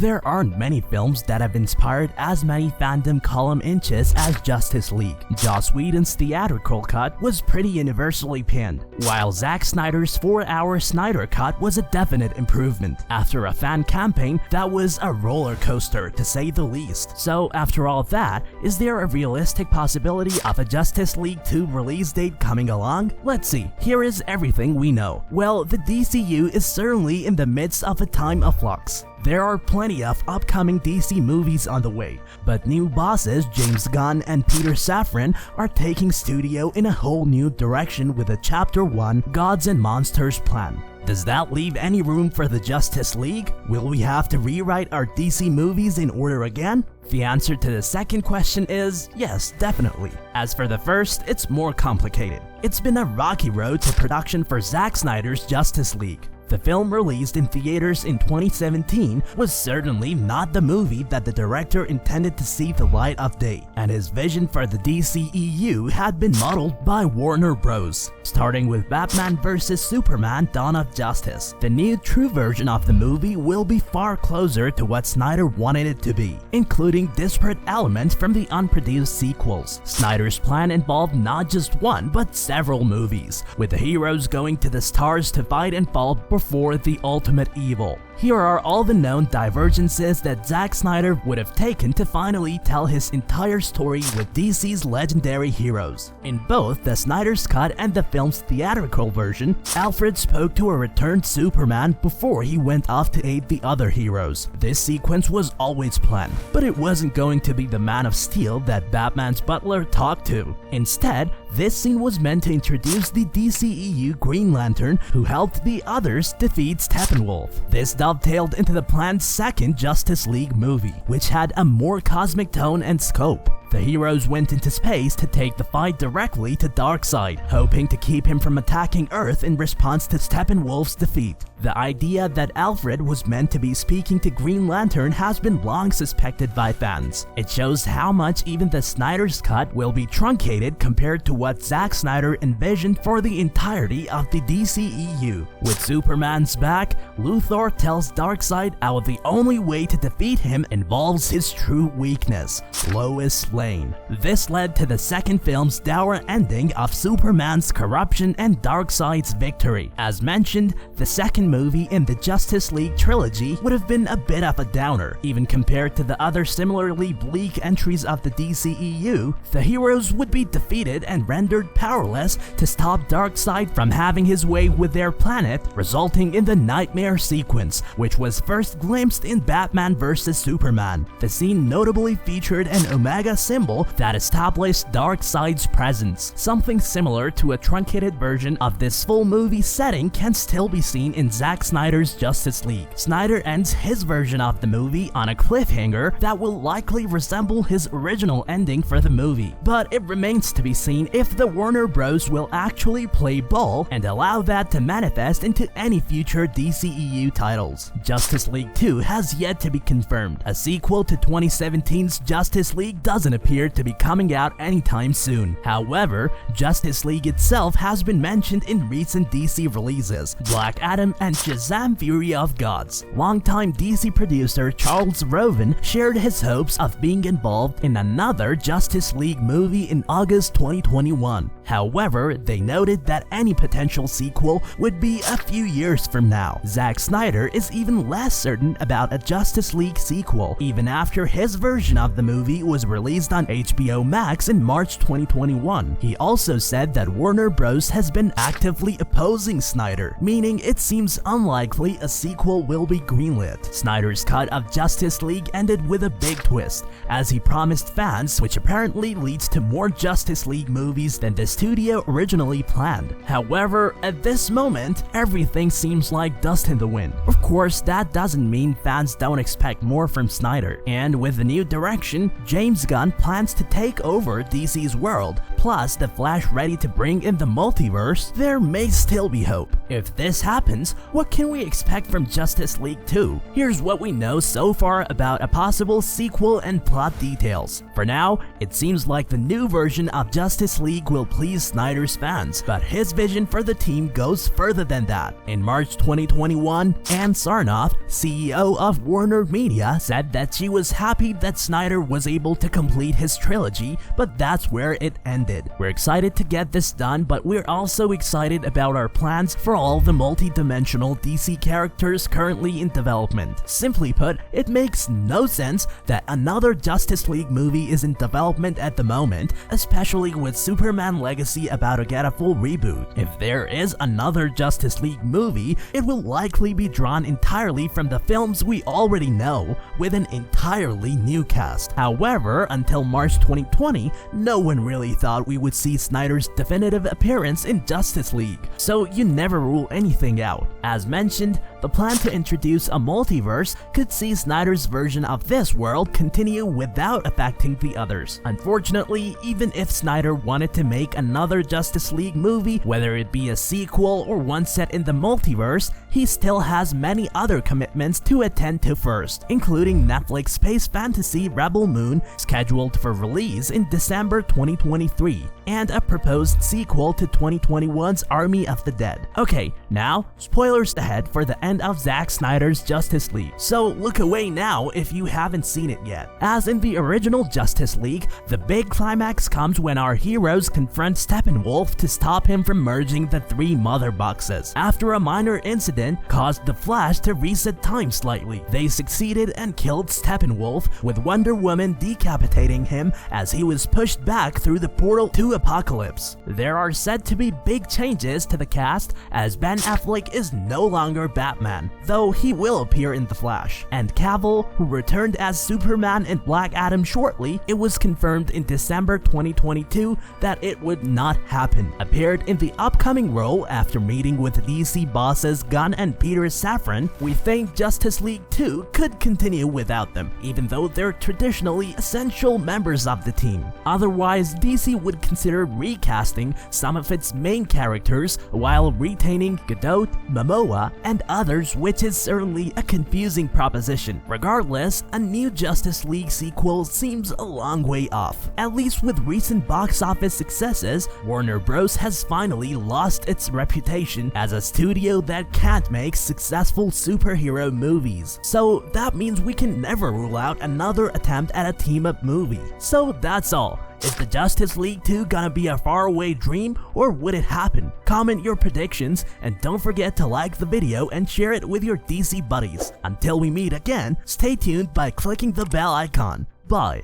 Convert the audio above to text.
There aren't many films that have inspired as many fandom column inches as Justice League. Joss Whedon's theatrical cut was pretty universally panned, while Zack Snyder's 4-hour Snyder cut was a definite improvement after a fan campaign that was a roller coaster to say the least. So after all that, is there a realistic possibility of a Justice League 2 release date coming along? Let's see, here is everything we know. Well, the DCU is certainly in the midst of a time of flux. There are plenty of upcoming DC movies on the way, but new bosses James Gunn and Peter Safran are taking studio in a whole new direction with a Chapter 1 Gods and Monsters plan. Does that leave any room for the Justice League? Will we have to rewrite our DC movies in order again? The answer to the second question is yes, definitely. As for the first, it's more complicated. It's been a rocky road to production for Zack Snyder's Justice League. The film, released in theaters in 2017, was certainly not the movie that the director intended to see the light of day, and his vision for the DCEU had been modeled by Warner Bros. Starting with Batman vs Superman: Dawn of Justice, the new true version of the movie will be far closer to what Snyder wanted it to be, including disparate elements from the unproduced sequels. Snyder's plan involved not just one, but several movies, with the heroes going to the stars to fight and fall before the ultimate evil. Here are all the known divergences that Zack Snyder would have taken to finally tell his entire story with DC's legendary heroes. In both the Snyder's Cut and the film's theatrical version, Alfred spoke to a returned Superman before he went off to aid the other heroes. This sequence was always planned, but it wasn't going to be the Man of Steel that Batman's butler talked to. Instead, this scene was meant to introduce the DCEU Green Lantern, who helped the others defeat Steppenwolf. This dovetailed into the planned second Justice League movie, which had a more cosmic tone and scope. The heroes went into space to take the fight directly to Darkseid, hoping to keep him from attacking Earth in response to Steppenwolf's defeat. The idea that Alfred was meant to be speaking to Green Lantern has been long suspected by fans. It shows how much even the Snyder's Cut will be truncated compared to what Zack Snyder envisioned for the entirety of the DCEU. With Superman's back, Luthor tells Darkseid how the only way to defeat him involves his true weakness, Lois Lane. This led to the second film's dour ending of Superman's corruption and Darkseid's victory. As mentioned, the second movie in the Justice League trilogy would have been a bit of a downer, even compared to the other similarly bleak entries of the DCEU. The heroes would be defeated and rendered powerless to stop Darkseid from having his way with their planet, resulting in the Nightmare sequence, which was first glimpsed in Batman vs Superman. The scene notably featured an Omega symbol that established Darkseid's presence. Something similar to a truncated version of this full movie setting can still be seen in Zack Snyder's Justice League. Snyder ends his version of the movie on a cliffhanger that will likely resemble his original ending for the movie, but it remains to be seen if the Warner Bros. Will actually play ball and allow that to manifest into any future DCEU titles. Justice League 2 has yet to be confirmed. A sequel to 2017's Justice League doesn't appear to be coming out anytime soon. However, Justice League itself has been mentioned in recent DC releases: Black Adam and Shazam: Fury of Gods. Longtime DC producer Charles Roven shared his hopes of being involved in another Justice League movie in August 2021. However, they noted that any potential sequel would be a few years from now. Zack Snyder is even less certain about a Justice League sequel, even after his version of the movie was released on HBO Max in March 2021. He also said that Warner Bros. Has been actively opposing Snyder, meaning it seems unlikely a sequel will be greenlit. Snyder's cut of Justice League ended with a big twist, as he promised fans, which apparently leads to more Justice League movies than the studio originally planned. However, at this moment, everything seems like dust in the wind. Of course, that doesn't mean fans don't expect more from Snyder, and with the new direction, James Gunn plans to take over DC's world, plus The Flash ready to bring in the multiverse, there may still be hope. If this happens, what can we expect from Justice League 2? Here's what we know so far about a possible sequel and plot details. For now, it seems like the new version of Justice League will please Snyder's fans, but his vision for the team goes further than that. In March 2021, Ann Sarnoff, CEO of Warner Media, said that she was happy that Snyder was able to complete his trilogy, but that's where it ended. We're excited to get this done, but we're also excited about our plans for all the multi-dimensional DC characters currently in development. Simply put, it makes no sense that another Justice League movie is in development at the moment, especially with Superman Legacy about to get a full reboot. If there is another Justice League movie, it will likely be drawn entirely from the films we already know, with an entirely new cast. However, until March 2020, no one really thought we would see Snyder's definitive appearance in Justice League, so you never rule anything out. As mentioned, the plan to introduce a multiverse could see Snyder's version of this world continue without affecting the others. Unfortunately, even if Snyder wanted to make another Justice League movie, whether it be a sequel or one set in the multiverse, he still has many other commitments to attend to first, including Netflix space fantasy Rebel Moon, scheduled for release in December 2023, and a proposed sequel to 2021's Army of the Dead. Okay, now, spoilers ahead for the end of Zack Snyder's Justice League, so look away now if you haven't seen it yet. As in the original Justice League, the big climax comes when our heroes confront Steppenwolf to stop him from merging the three mother boxes. After a minor incident caused the Flash to reset time slightly, they succeeded and killed Steppenwolf, with Wonder Woman decapitating him as he was pushed back through the portal to Apocalypse. There are said to be big changes to the cast, as Ben Affleck is no longer Batman, though he will appear in The Flash, and Cavill, who returned as Superman in Black Adam shortly, it was confirmed in December 2022 that it would not happen, appeared in the upcoming role after meeting with DC bosses Gunn and Peter Safran. We think Justice League 2 could continue without them, even though they're traditionally essential members of the team. Otherwise, DC would consider recasting some of its main characters while retaining Gadot, Momoa, and others, which is certainly a confusing proposition. Regardless, a new Justice League sequel seems a long way off. At least with recent box office successes, Warner Bros. Has finally lost its reputation as a studio that can't make successful superhero movies. So that means we can never rule out another attempt at a team-up movie. So that's all. Is the Justice League 2 gonna be a faraway dream, or would it happen? Comment your predictions, and don't forget to like the video and share it with your DC buddies. Until we meet again, stay tuned by clicking the bell icon. Bye.